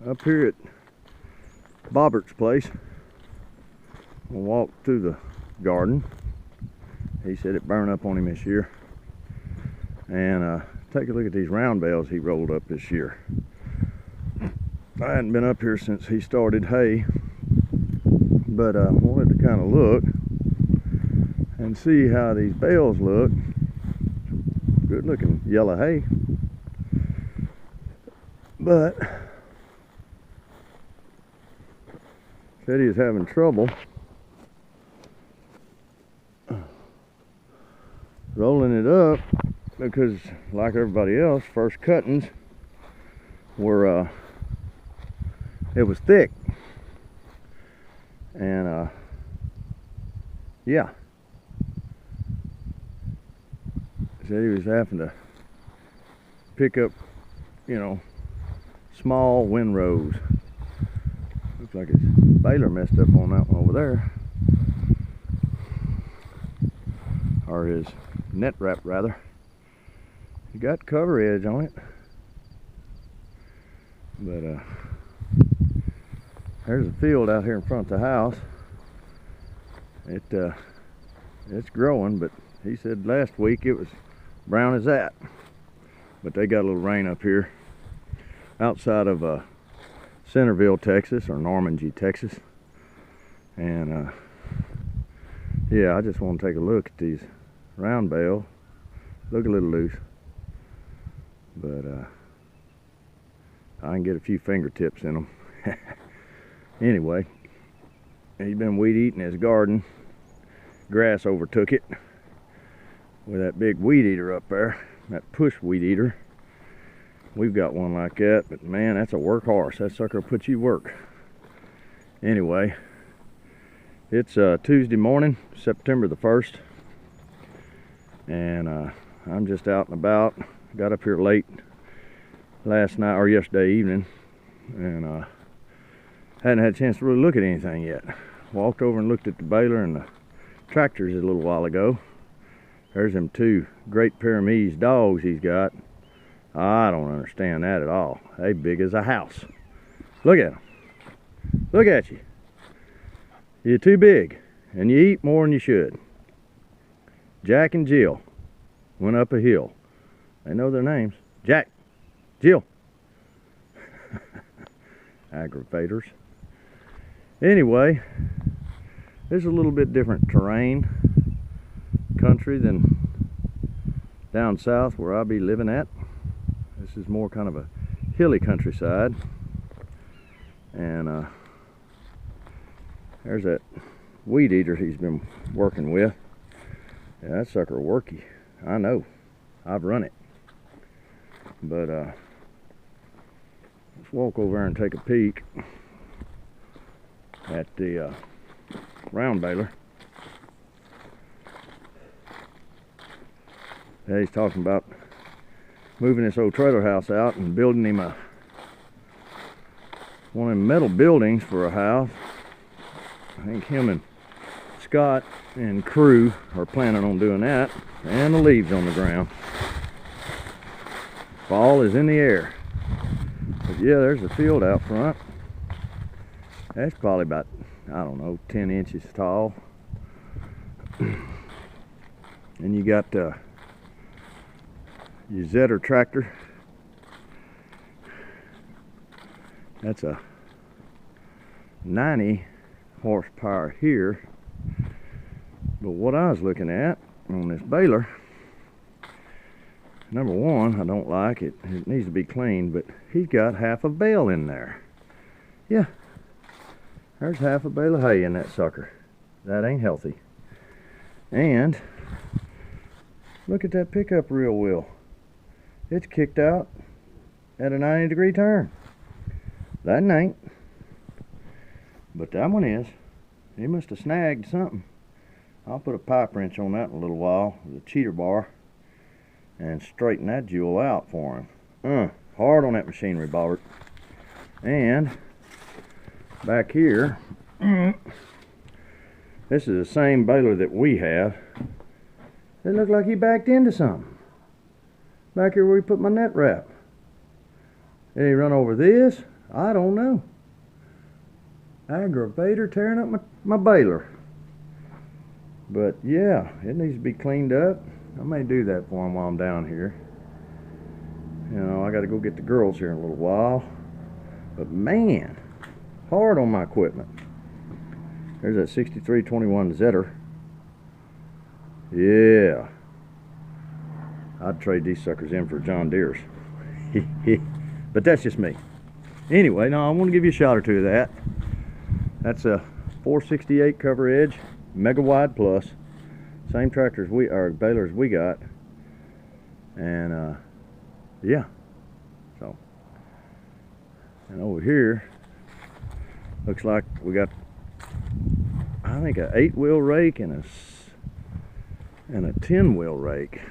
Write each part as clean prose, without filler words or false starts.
up here at Bobbert's place. We'll walk through the garden. He said it burned up on him this year. And take a look at these round bales he rolled up this year. I hadn't been up here since he started hay, but I wanted to kind of look and see how these bales look. Good looking yellow hay, but said he was having trouble rolling it up because, like everybody else, first cuttings were it was thick, and yeah, said he was having to pick up, you know, small windrows. Looks like his baler messed up on that one over there, or his net wrap rather. He got cover edge on it, but there's a field out here in front of the house. It's growing, but he said last week it was brown as that. But they got a little rain up here outside of Centerville, Texas, or Normandy, Texas. And yeah, I just want to take a look at these round bales. Look a little loose, but I can get a few fingertips in them. Anyway, he's been weed eating his garden. Grass overtook it with that big weed eater up there, that push weed eater. We've got one like that, but man, that's a workhorse. That sucker will put you to work. Anyway, it's Tuesday morning, September the 1st, and I'm just out and about. Got up here late last night, or yesterday evening, and hadn't had a chance to really look at anything yet. Walked over and looked at the baler and the tractors a little while ago. There's them two Great Pyrenees dogs he's got. I don't understand that at all. They big as a house. Look at them. Look at you. You're too big, and you eat more than you should. Jack and Jill went up a hill. They know their names. Jack, Jill. Aggravators. Anyway, there's a little bit different terrain, country, than down south where I'll be living at. This is more kind of a hilly countryside. And there's that weed eater he's been working with. Yeah, that sucker worky. I know. I've run it. But let's walk over there and take a peek at the round baler. Yeah, he's talking about moving this old trailer house out and building him one of them metal buildings for a house. I think him and Scott and crew are planning on doing that. And the leaves on the ground. Fall is in the air. But yeah, there's a field out front. That's probably about, I don't know, 10 inches tall. And you got your Zetter tractor. That's a 90 horsepower here. But what I was looking at on this baler, number one, I don't like it. It needs to be cleaned, but he's got half a bale in there. Yeah, there's half a bale of hay in that sucker. That ain't healthy. And look at that pickup reel wheel. It's kicked out at a 90-degree turn. That ain't. But that one is. He must have snagged something. I'll put a pipe wrench on that in a little while with a cheater bar and straighten that jewel out for him. Hard on that machinery, Bobbert. And back here, this is the same baler that we have. It looked like he backed into something. Back here where we put my net wrap. Then he run over this, I don't know. Aggravator tearing up my baler. But yeah, it needs to be cleaned up. I may do that for him while I'm down here. You know, I got to go get the girls here in a little while. But man, hard on my equipment. There's that 6321 Zetter. Yeah. I'd trade these suckers in for John Deere's. But that's just me. Anyway, no, I want to give you a shot or two of that. That's a 468 cover edge, mega wide plus. Same tractors balers we got. And yeah. So, and over here looks like we got, I think, a 8-wheel rake and a 10-wheel rake.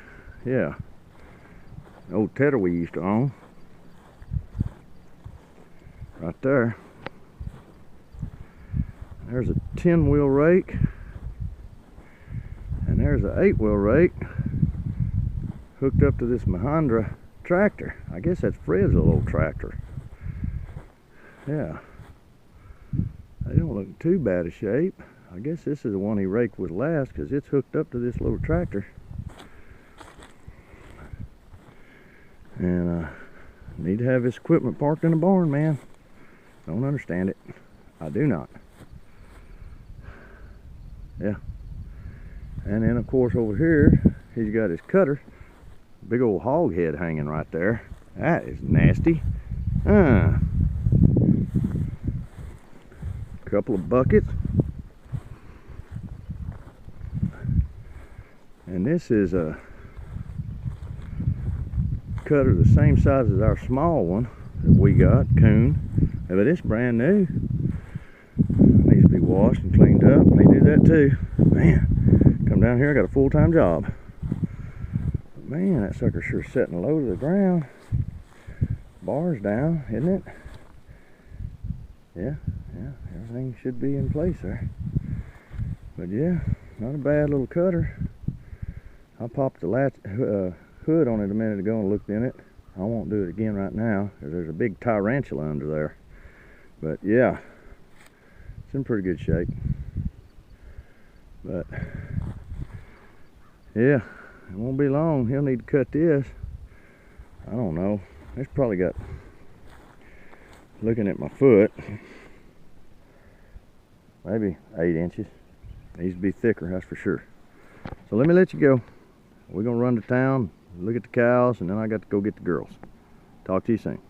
Yeah, the old tether we used to own, right there. There's a 10-wheel rake, and there's an 8-wheel rake hooked up to this Mahindra tractor. I guess that's Fred's little tractor. Yeah, they don't look too bad a shape. I guess this is the one he raked with last, because it's hooked up to this little tractor. And need to have this equipment parked in the barn, man. Don't understand it. I do not. Yeah. And then of course over here he's got his cutter. Big old hog head hanging right there. That is nasty. Couple of buckets. And this is a cutter the same size as our small one that we got, coon. But it's brand new. Needs to be washed and cleaned up. May do that too. Man, come down here, I got a full-time job. But man, that sucker's sure setting low to the ground. Bars down, isn't it? Yeah, everything should be in place there. But yeah, not a bad little cutter. I popped the hood on it a minute ago and looked in it. I won't do it again right now because there's a big tarantula under there. But yeah, it's in pretty good shape. But yeah, it won't be long. He'll need to cut this. I don't know. It's probably got, looking at my foot, maybe 8 inches. Needs to be thicker, that's for sure. So let me let you go. We're gonna run to town, look at the cows, and then I got to go get the girls. Talk to you soon.